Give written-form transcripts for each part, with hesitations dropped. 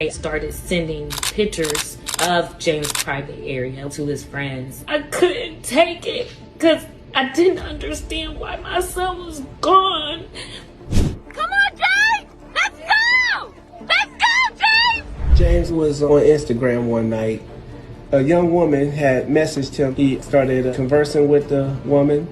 They started sending pictures of James' private area to his friends. I couldn't take it because I didn't understand why my son was gone. Come on, James! Let's go! Let's go, James! James was on Instagram one night. A young woman had messaged him. He started conversing with the woman,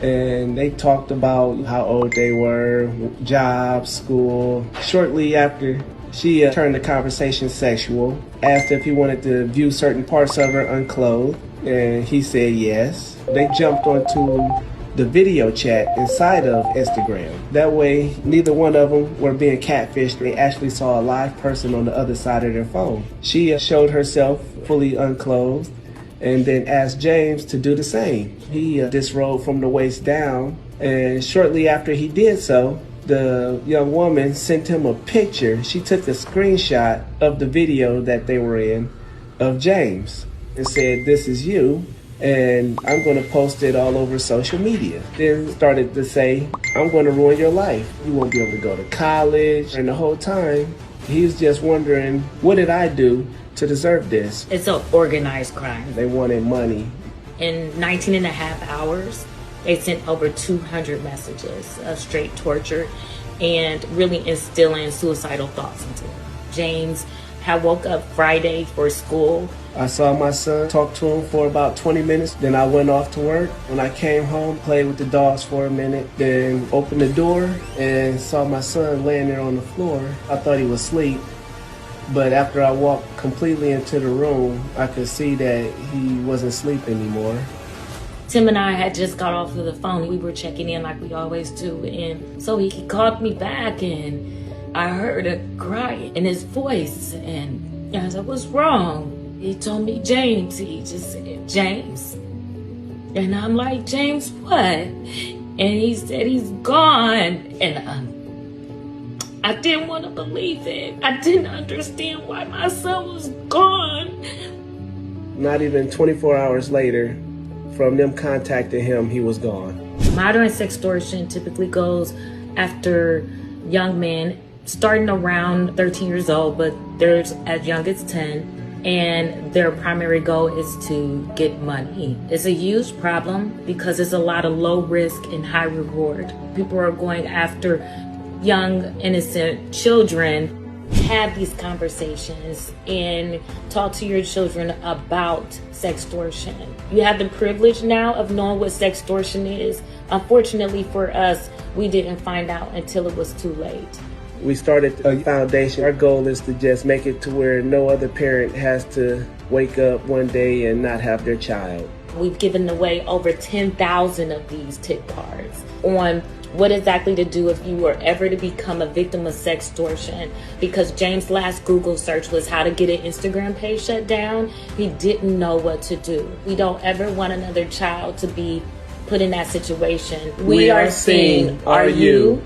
and they talked about how old they were, jobs, school. Shortly after, she turned the conversation sexual, asked if he wanted to view certain parts of her unclothed, and he said yes. They jumped onto the video chat inside of Instagram. That way, neither one of them were being catfished. They actually saw a live person on the other side of their phone. She showed herself fully unclothed and then asked James to do the same. He disrobed from the waist down, and shortly after he did so, the young woman sent him a picture. She took a screenshot of the video that they were in of James and said, "This is you, and I'm going to post it all over social media." Then started to say, "I'm going to ruin your life. You won't be able to go to college." And the whole time, he was just wondering, what did I do to deserve this? It's an organized crime. They wanted money. In 19 and a half hours, they sent over 200 messages of straight torture and really instilling suicidal thoughts into him. James had woke up Friday for school. I saw my son, talked to him for about 20 minutes. Then I went off to work. When I came home, played with the dogs for a minute, then opened the door and saw my son laying there on the floor. I thought he was asleep, but after I walked completely into the room, I could see that he wasn't asleep anymore. Tim and I had just got off of the phone. We were checking in like we always do. And so he called me back, and I heard a cry in his voice. And I said, "What's wrong?" He told me James. He just said, "James." And I'm like, "James what?" And he said, "He's gone." And I didn't want to believe it. I didn't understand why my son was gone. Not even 24 hours later, from them contacting him, he was gone. Modern sextortion typically goes after young men starting around 13 years old, but there's as young as 10, and their primary goal is to get money. It's a huge problem because there's a lot of low risk and high reward. People are going after young, innocent children. Have these conversations and talk to your children about sextortion. You have the privilege now of knowing what sextortion is. Unfortunately for us, we didn't find out until it was too late. We started a foundation. Our goal is to just make it to where no other parent has to wake up one day and not have their child. We've given away over 10,000 of these tip cards on what exactly to do if you were ever to become a victim of sextortion. Because James' last Google search was how to get an Instagram page shut down. He didn't know what to do. We don't ever want another child to be put in that situation. We are seeing, are you?